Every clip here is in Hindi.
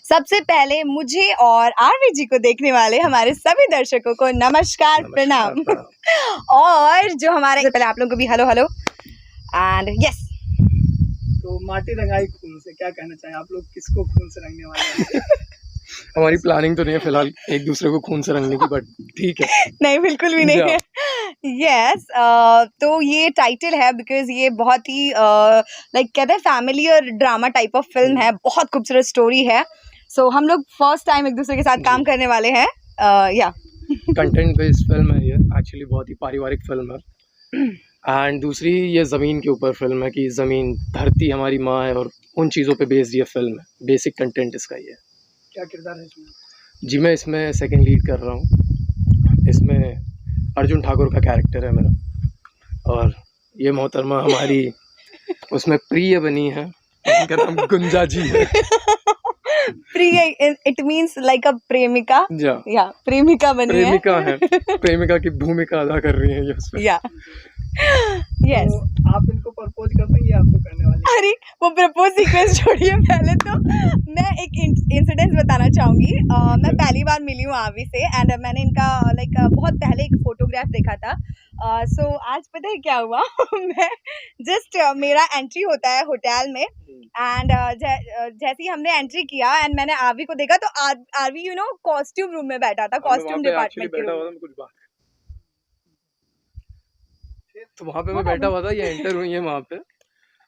सबसे पहले मुझे और आरवी जी को देखने वाले हमारे सभी दर्शकों को नमस्कार, प्रणाम। और जो हमारे पहले आप लोगों को भी हेलो हेलो एंड यस। तो माटी रंगाई खून से, क्या कहना चाहें आप लोग, किसको खून से रंगने वाले हैं? हमारी प्लानिंग तो नहीं है फिलहाल एक दूसरे को खून से रंगने की, बट ठीक है। नहीं, बिल्कुल भी नहीं है। यस तो ये टाइटल है बिकॉज ये बहुत ही लाइक कहते हैं फैमिली और ड्रामा टाइप ऑफ फिल्म है, बहुत खूबसूरत स्टोरी है। सो हम लोग फर्स्ट टाइम एक दूसरे के साथ काम करने वाले हैं। या कंटेंट बेस्ड फिल्म है ये, एक्चुअली बहुत ही पारिवारिक फिल्म है। एंड दूसरी ये ज़मीन के ऊपर फिल्म है कि ज़मीन धरती हमारी माँ है और उन चीज़ों पे बेस्ड ये फिल्म है। बेसिक कंटेंट इसका ये है। क्या किरदार है इसमें? जी मैं इसमें सेकंड लीड कर रहा हूँ। इसमें अर्जुन ठाकुर का कैरेक्टर है मेरा, और ये मोहतरमा हमारी उसमें प्रिय बनी है, उनका नाम गुंजा जी है। प्रिय इट मींस लाइक अ प्रेमिका। या प्रेमिका बनी प्रेमिका है, प्रेमिका की भूमिका अदा कर रही है ये उसमें। या यस। तो आप इनको प्रपोज कर देंगे, आपको करने वाले? अरे वो प्रपोज सीक्वेंस छोड़िए, पहले तो मैं एक इंसिडेंस बताना चाहूंगी। मैं पहली बार मिली हूँ आवी से एंड मैंने इनका लाइक बहुत पहले एक फोटोग्राफ देखा था। सो आज पता है क्या हुआ मैं जस्ट मेरा एंट्री होता है होटल में एंड जैसे ही हमने एंट्री किया एंड मैंने आरवी को देखा तो Aarvi you know costume room में बैठा था, कॉस्ट्यूम डिपार्टमेंट के रूम में। कुछ बात तो वहाँ पे मैं बैठा हुआ था, ये एंटर हुई है वहाँ पे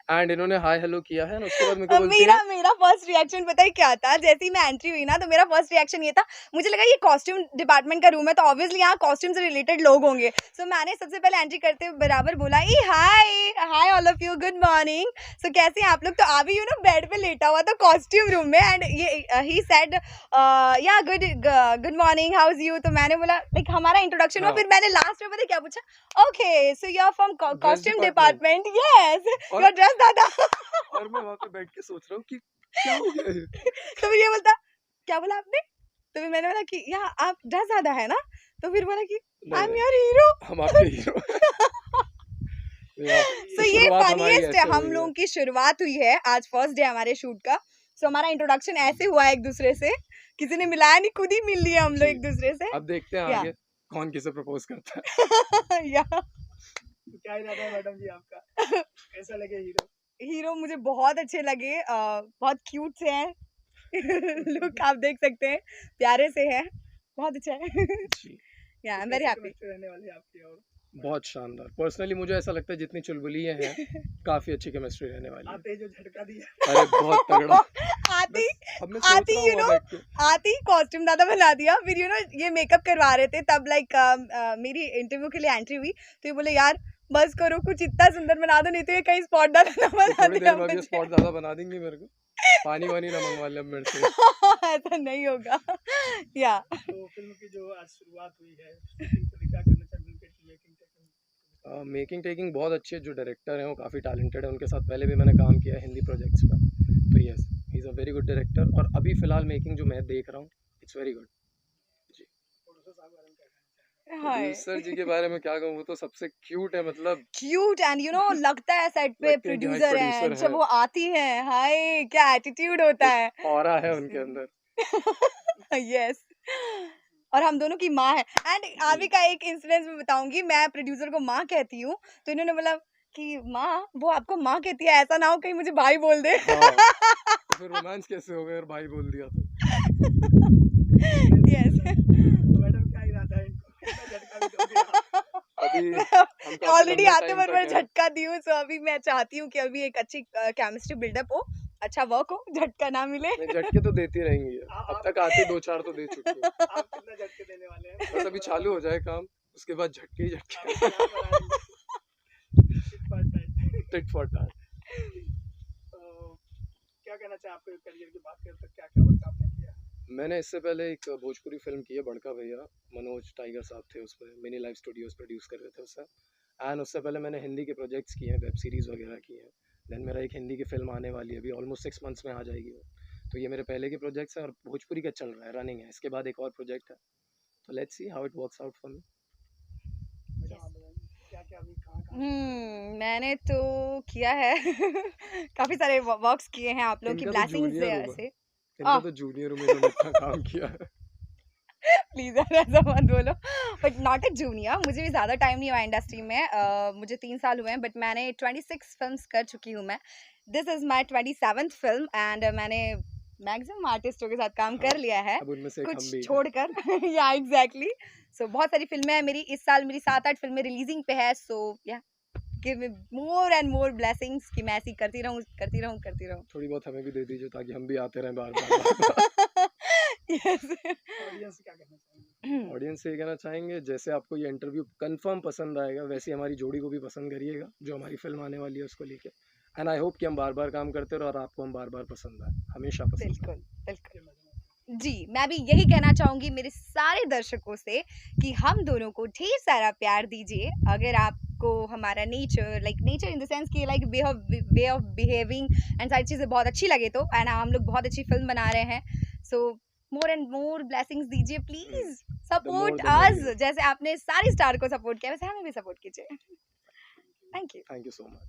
एंड इन्होंने हाय हेलो किया है, उसके बाद मेरे को बोलती है। मेरा फर्स्ट रिएक्शन पता है क्या था? जैसे ही मैं एंट्री हुई ना तो मेरा फर्स्ट रिएक्शन ये था, मुझे लगा ये कॉस्ट्यूम डिपार्टमेंट का रूम है तो ऑब्वियसली यहाँ कॉस्ट्यूम से रिलेटेड लोग होंगे। सो मैंने सबसे पहले एंट्री करते हुए बराबर बोला ई hi hi all of you, good morning. So कैसे हैं आप लोग? तो अभी यू नो बेड पे लेटा हुआ था कॉस्ट्यूम रूम में एंड ये ही सेड या good morning, how is you. तो मैंने बोला लाइक हमारा इंट्रोडक्शन हुआ, फिर मैंने लास्ट में पता क्या पूछा, okay so you are from costume department, yes you are dress दादा। और मैं वहाँ पे बैठ के सोच रहा हूँ कि क्या हो गया है? तो फिर ये बोलता क्या बोला आपने? तो फिर मैंने बोला कि यहाँ आप ड्रेस ज्यादा है ना? तो फिर बोला कि आई एम योर हीरो। हम आपके हीरो। सो ये फनीएस्ट है, हम लोगों की शुरुआत हुई है, आज फर्स्ट डे हमारे शूट का। सो हमारा इंट्रोडक्शन ऐसे हुआ है एक दूसरे से, किसी ने मिलाया नहीं, खुद ही मिल लिया हम लोग एक दूसरे से। अब देखते हैं आगे कौन किसे प्रपोज करता है। या क्या इरादा है मैडम जी आपका? कैसा लगे हीरो? हीरो मुझे बहुत अच्छे लगे, बहुत क्यूट से हैं। लुक आप देख सकते हैं, प्यारे से हैं, बहुत अच्छा है। या आई एम वेरी हैप्पी। रहने वाली आपकी और बहुत शानदार। पर्सनली मुझे ऐसा लगता है जितनी चुलबुलियां हैं काफी अच्छी केमिस्ट्री रहने वाली है। आते जो झटका दिया, अरे बहुत तगड़ा। आती यू नो आती कॉस्ट्यूम दादा बना दिया। फिर यू नो ये मेकअप करवा रहे थे तब लाइक मेरी इंटरव्यू के लिए एंट्री हुई तो ये बोले यार बस करो, कुछ इतना सुंदर बना दो, नहीं तो ये कहीं स्पॉट दादा ना बना दिया। स्पॉट दादा बना देंगे मेरे को, पानी वानी ना मंगवा ले मेरे से। ऐसा नहीं होगा। या तो फिल्म की जो आज शुरुआत हुई है, क्या करना चाहिए? मेकिंग टेकिंग बहुत अच्छी है। जो डायरेक्टर हैं वो काफ़ी टैलेंटेड है, उनके साथ पहले भी मैंने काम किया है हिंदी प्रोजेक्ट्स पर, तो yes he is a very good director. और अभी फ़िलहाल मेकिंग जो मैं देख रहा हूँ इट्स वेरी गुड जी। प्रोड्यूसर जी के बारे में क्या कहूँ, वो तो सबसे क्यूट है, मतलब क्यूट एंड यू नो लगता है सेट पे प्रोड्यूसर है। जब वो आती है हाय क्या एटीट्यूड होता है, ऑरा है उनके अंदर। यस और हम दोनों की माँ है। एंड आवी का एक इंसिडेंस मैं बताऊंगी, मैं प्रोड्यूसर को माँ कहती हूँ तो इन्होंने बोला कि माँ वो आपको माँ कहती है, ऐसा ना हो कहीं मुझे भाई बोल दे। फिर रोमांस कैसे हो गया और भाई बोल दिया तो। यस मैडम क्या इरादा है इनको? अभी ऑलरेडी आते बार झटका दी हूँ, सो अभी मैं चाहती हूँ कि अभी एक अच्छी केमिस्ट्री बिल्डअप हो, अच्छा वर्क हो, झटका ना मिले। झटके तो देती रहेंगी, अब तक आते 2-4 तो दे चुकी है। आप कितना झटके देने वाले हैं? बस अभी चालू हो जाए काम, उसके बाद झटके ही झटके। Tit for tat. क्या कहना चाहिए आपके करियर की बात करें तो क्या वर्क आपने किया? मैंने इससे पहले एक भोजपुरी फिल्म की है बड़का भैया, मनोज टाइगर साहब थे उसमें, मिनी लाइफ स्टूडियोज प्रोड्यूस कर रहे थे उससे। एंड उससे पहले मैंने हिंदी के प्रोजेक्ट्स किए हैं, वेब सीरीज़ वगैरह की हैं। देन मेरा एक हिंदी की फिल्म आने वाली है, अभी ऑलमोस्ट 6 मंथ्स में आ जाएगी वो। तो ये मेरे पहले के प्रोजेक्ट्स हैं और भोजपुरी का चल रहा है, रनिंग है। इसके बाद एक और प्रोजेक्ट है, तो let's see how it works out for me. मैंने तो किया है काफी सारे वर्क्स किए हैं आप लोग की ब्लेसिंग्स से ऐसे। इनका आह। तो जूनियर हूँ, मैंने इतना काम किया है। प्लीज यार ऐसा मत बोलो, बट नॉट अ जूनियर, मुझे भी ज़्यादा टाइम नहीं हुआ इंडस्ट्री में, मुझे 3 साल हुए हैं, बट मैंने 26 फिल्म्स कर चुकी हूँ मैं। This is my 27th film and मैंने मैक्सिमम आर्टिस्टों के साथ काम कर हाँ, लिया है, अब उनमें से एक हम कुछ भी हैं। छोड़कर या एग्जैक्टली। सो बहुत सारी फिल्में हैं मेरी, इस साल मेरी 7-8 फिल्में रिलीजिंग पे है, सो या give me more and more blessings कि मैं ऐसी करती रहूँ, करती रहूँ, करती रहूँ। थोड़ी बहुत हमें भी दे दीजिए ताकि हम भी आते रहें बार-बार। यस। ऑडियंस से क्या कहना चाहेंगे? ऑडियंस से ये कहना चाहेंगे, जैसे आपको ये इंटरव्यू कंफर्म पसंद आएगा, वैसे ही हमारी जोड़ी को भी पसंद करिएगा, जो हमारी फ़िल्म आने वाली है उसको लेके। एंड आई होप कि हम बार-बार काम करते रहें और आपको हम बार-बार पसंद आएँ, हमेशा पसंद आएँ। बिल्कुल, बिल्कुल। ये मजा जी, मैं भी यही कहना चाहूँगी मेरे सारे दर्शकों से कि हम दोनों को ढेर सारा प्यार दीजिए। अगर आपको हमारा nature nature in the sense कि वे ऑफ बिहेविंग एंड सारी चीज़ें बहुत अच्छी लगे तो एंड हम लोग बहुत अच्छी फ़िल्म बना रहे हैं। सो मोर एंड मोर ब्लेसिंग्स दीजिए please, support the us merrier. जैसे आपने सारे स्टार को सपोर्ट किया वैसे हमें भी सपोर्ट कीजिए। Thank you. Thank you so much.